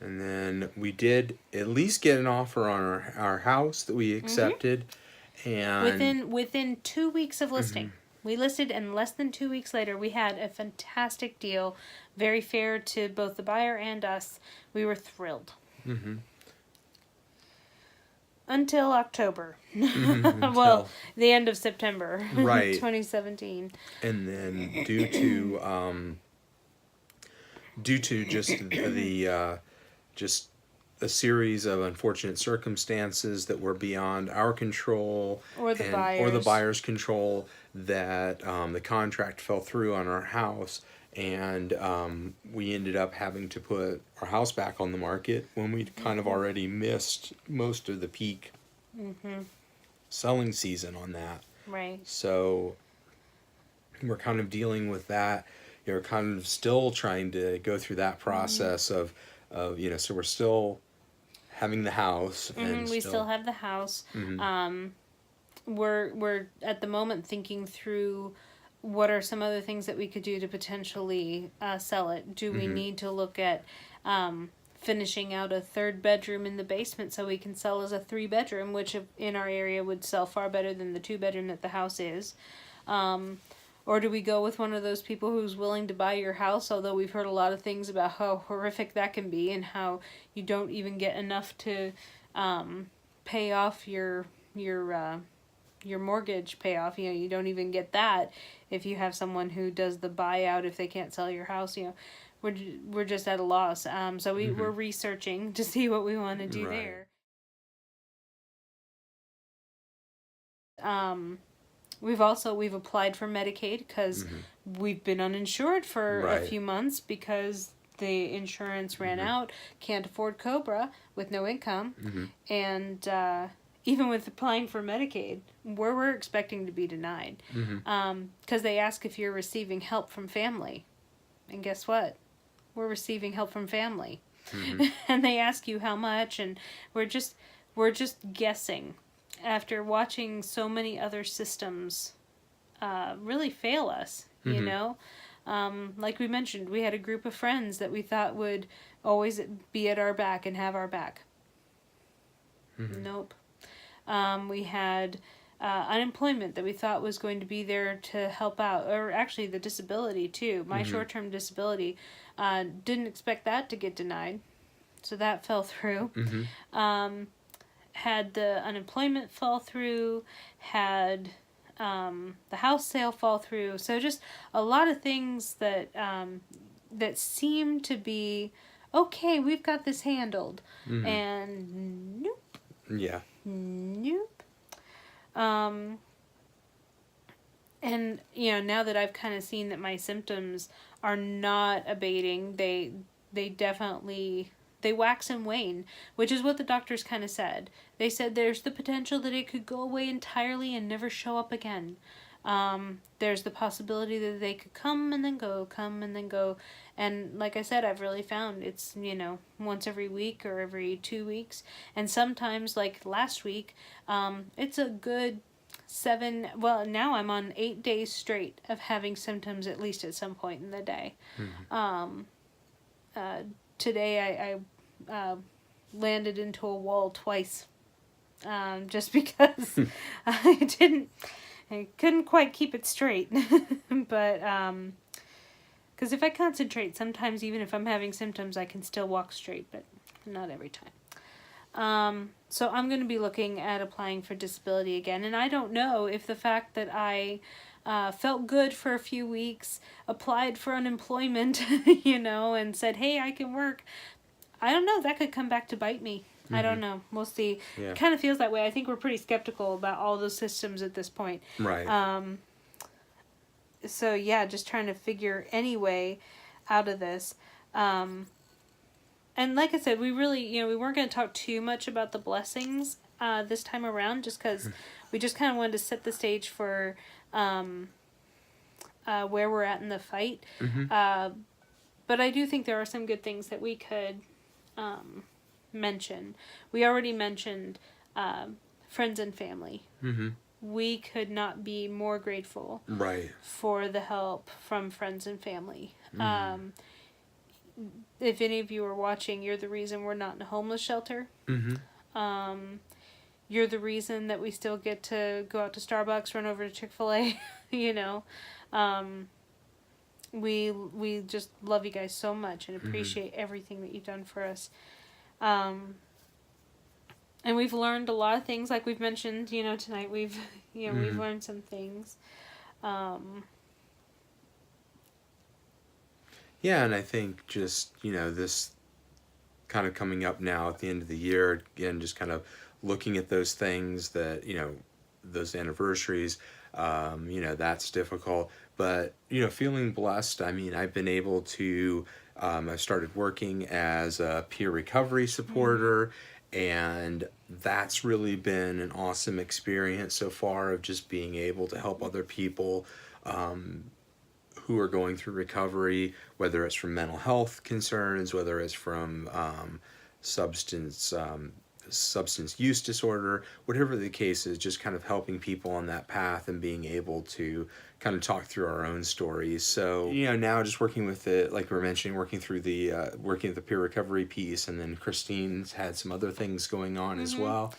And then we did at least get an offer on our house that we accepted. And Within 2 weeks of listing. We listed, and less than 2 weeks later, we had a fantastic deal, very fair to both the buyer and us. We were thrilled. Until October. Well, the end of September. Right. 2017. And then due to just a series of unfortunate circumstances that were beyond our control Or the or the buyers. buyer's control, that the contract fell through on our house, and we ended up having to put our house back on the market when we'd kind of already missed most of the peak selling season on that. Right. So we're kind of dealing with that. You're kind of still trying to go through that process of so we're still having the house, and We still have the house. We're at the moment thinking through what are some other things that we could do to potentially sell it. Do we need to look at finishing out a third bedroom in the basement so we can sell as a 3-bedroom, which in our area would sell far better than the 2-bedroom that the house is. Or do we go with one of those people who's willing to buy your house, although we've heard a lot of things about how horrific that can be and how you don't even get enough to pay off your mortgage payoff. You don't even get that if you have someone who does the buyout if they can't sell your house. We're just at a loss. So we're researching to see what we want to do there. We've applied for Medicaid because we've been uninsured for a few months because the insurance ran out. Can't afford COBRA with no income, and even with applying for Medicaid, we're expecting to be denied because they ask if you're receiving help from family, and guess what? We're receiving help from family, and they ask you how much, and we're just guessing. After watching so many other systems really fail us, like we mentioned, we had a group of friends that we thought would always be at our back and have our back. Nope. We had unemployment that we thought was going to be there to help out, or actually the disability too. My short-term disability, didn't expect that to get denied, so that fell through. Had the unemployment fall through, had the house sale fall through. So just a lot of things that that seem to be okay. We've got this handled, and nope. Yeah. Nope. And now that I've kind of seen that my symptoms are not abating, they definitely. They wax and wane, which is what the doctors kind of said. They said there's the potential that it could go away entirely and never show up again. There's the possibility that they could come and then go, come and then go. And like I said, I've really found it's, once every week or every 2 weeks. And sometimes, like last week, it's a good 7, well, now I'm on 8 days straight of having symptoms at least at some point in the day. Today I landed into a wall twice, just because I couldn't quite keep it straight. But because if I concentrate, sometimes even if I'm having symptoms, I can still walk straight, but not every time. So I'm going to be looking at applying for disability again, and I don't know if the fact that I felt good for a few weeks, applied for unemployment, and said, hey, I can work. I don't know. That could come back to bite me. I don't know. We'll see. Yeah. It kind of feels that way. I think we're pretty skeptical about all those systems at this point. Right. So, yeah, just trying to figure any way out of this. And like I said, we really, we weren't going to talk too much about the blessings this time around, just because we just kind of wanted to set the stage for where we're at in the fight. But I do think there are some good things that we could mention. We already mentioned friends and family. We could not be more grateful Right. for the help from friends and family. if any of you are watching, you're the reason we're not in a homeless shelter. You're the reason that we still get to go out to Starbucks, run over to Chick-fil-A, you know. We just love you guys so much and appreciate everything that you've done for us. And we've learned a lot of things, like we've mentioned, you know, tonight. We've learned some things. Yeah, and I think just, you know, this kind of coming up now at the end of the year, again, just kind of looking at those things that, you know, those anniversaries, you know, that's difficult. But, you know, feeling blessed, I mean, I've been able to, I started working as a peer recovery supporter, and that's really been an awesome experience so far of just being able to help other people who are going through recovery, whether it's from mental health concerns, whether it's from substance use disorder, whatever the case is, just kind of helping people on that path and being able to kind of talk through our own stories. So, you know, now just working with it, like we were mentioning, working through the working at the peer recovery piece, and then Christine's had some other things going on as well.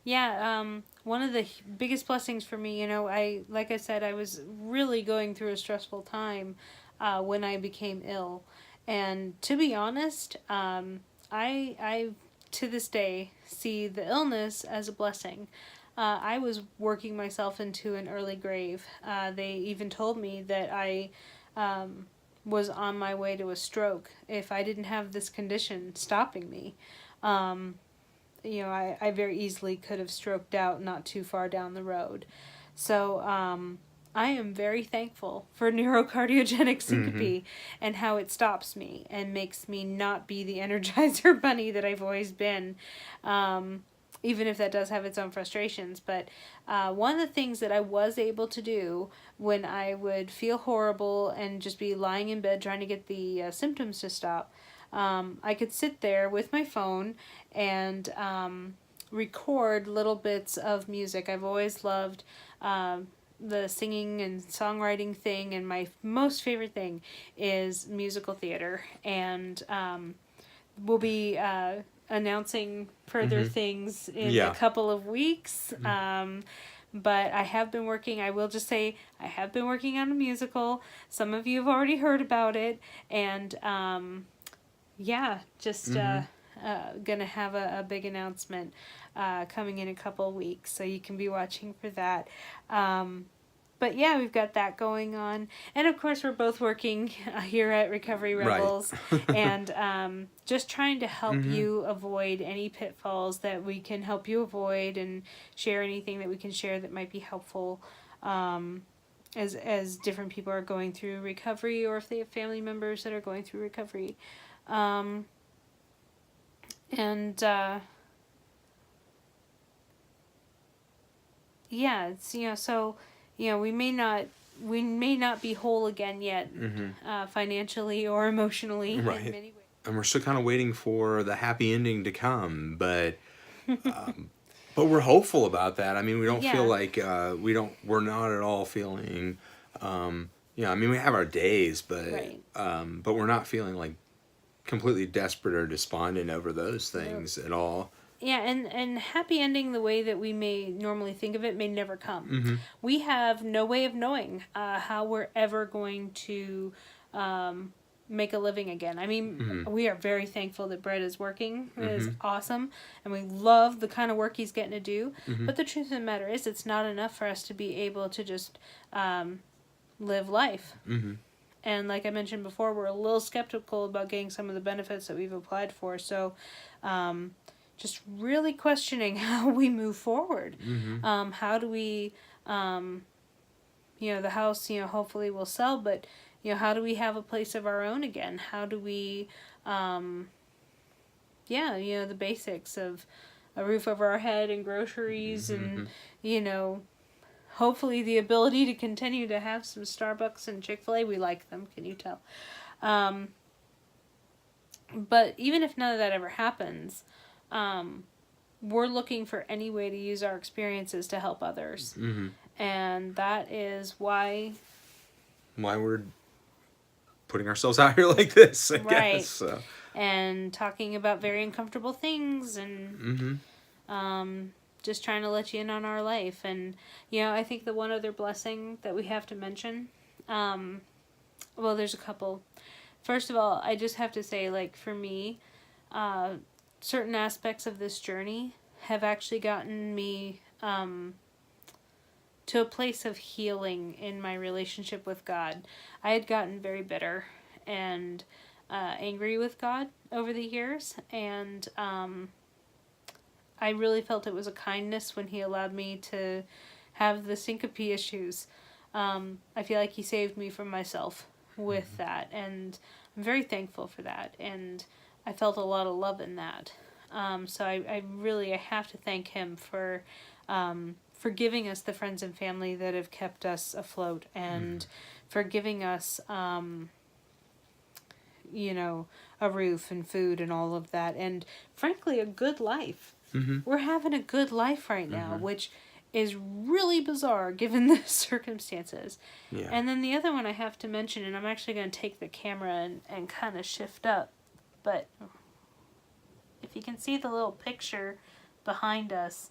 Yeah, one of the biggest blessings for me, you know, like I said, I was really going through a stressful time when I became ill. And to be honest, I to this day see the illness as a blessing. I was working myself into an early grave. They even told me that I was on my way to a stroke if I didn't have this condition stopping me. You know, I very easily could have stroked out not too far down the road. So I am very thankful for neurocardiogenic syncope and how it stops me and makes me not be the Energizer bunny that I've always been, even if that does have its own frustrations. But one of the things that I was able to do when I would feel horrible and just be lying in bed trying to get the symptoms to stop, I could sit there with my phone and record little bits of music. I've always loved the singing and songwriting thing, and my most favorite thing is musical theater. And we'll be announcing further things in a couple of weeks. But I have been working, I will just say, I have been working on a musical. Some of you have already heard about it. And gonna have a big announcement coming in a couple of weeks, so you can be watching for that. But yeah, we've got that going on, and of course we're both working here at Recovery Rebels, right. And just trying to help you avoid any pitfalls that we can help you avoid, and share anything that we can share that might be helpful. As different people are going through recovery, or if they have family members that are going through recovery. It's, you know, so, you know, we may not be whole again yet, financially or emotionally, right, in many ways. And we're still kind of waiting for the happy ending to come, but we're hopeful about that. I mean, we don't feel like we're not at all feeling, you know, I mean, we have our days, but right. But we're not feeling like completely desperate or despondent over those things at all. Yeah, and happy ending the way that we may normally think of it may never come. We have no way of knowing how we're ever going to make a living again. I mean, we are very thankful that Brett is working. It is awesome, and we love the kind of work he's getting to do. But the truth of the matter is, it's not enough for us to be able to just live life. And like I mentioned before, we're a little skeptical about getting some of the benefits that we've applied for. So just really questioning how we move forward. How do we, you know, the house, you know, hopefully will sell, but, you know, how do we have a place of our own again? How do we, you know, the basics of a roof over our head and groceries and, you know, hopefully the ability to continue to have some Starbucks and Chick-fil-A. We like them, can you tell? But even if none of that ever happens, we're looking for any way to use our experiences to help others. And that is why we're putting ourselves out here like this, I Right. guess. So. And talking about very uncomfortable things and just trying to let you in on our life. And, I think the one other blessing that we have to mention, well, there's a couple. First of all, I just have to say, like, for me, certain aspects of this journey have actually gotten me to a place of healing in my relationship with God. I had gotten very bitter and angry with God over the years, and I really felt it was a kindness when He allowed me to have the syncope issues. I feel like He saved me from myself with that, and I'm very thankful for that, and I felt a lot of love in that. So I have to thank Him for giving us the friends and family that have kept us afloat, and for giving us, a roof and food and all of that, and frankly, a good life. Mm-hmm. We're having a good life right now, which is really bizarre given the circumstances. Yeah. And then the other one I have to mention, and I'm actually going to take the camera and kind of shift up, but if you can see the little picture behind us,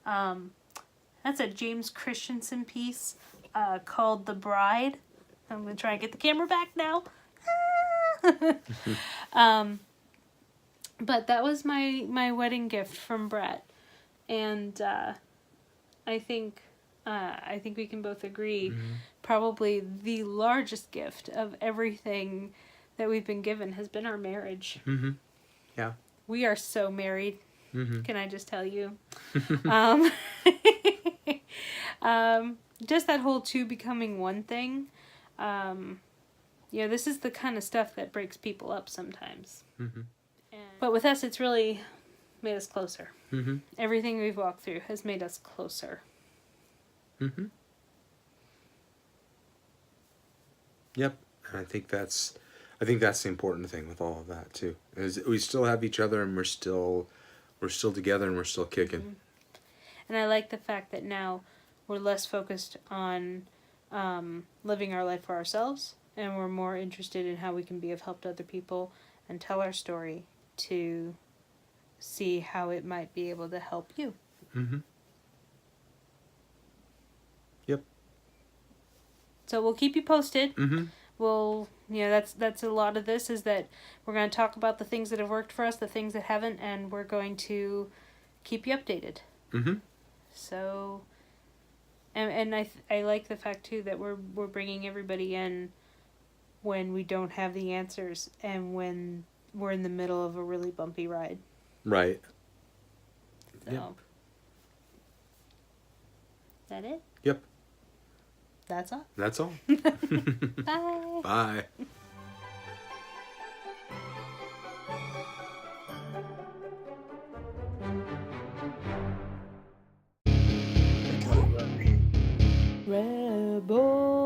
that's a James Christensen piece called The Bride. I'm going to try and get the camera back now. But that was my wedding gift from Brett. And I think we can both agree probably the largest gift of everything that we've been given has been our marriage. Mm-hmm. Yeah. We are so married. Mm-hmm. Can I just tell you? Just that whole two becoming one thing. This is the kind of stuff that breaks people up sometimes. Mm-hmm. But with us, it's really made us closer. Mm-hmm. Everything we've walked through has made us closer. Mm-hmm. Yep. And I think that's the important thing with all of that too. Is we still have each other, and we're still together, and we're still kicking. Mm-hmm. And I like the fact that now we're less focused on living our life for ourselves, and we're more interested in how we can be of help to other people and tell our story to see how it might be able to help you. Mm-hmm. Yep. So we'll keep you posted. Mm-hmm. We'll, that's a lot of this, is that we're going to talk about the things that have worked for us, the things that haven't, and we're going to keep you updated. Mm-hmm. So, and I like the fact too that we're bringing everybody in when we don't have the answers and when we're in the middle of a really bumpy ride. Right. So, Yep. Is that it? Yep. That's all. That's all. Bye. Bye. Rebel.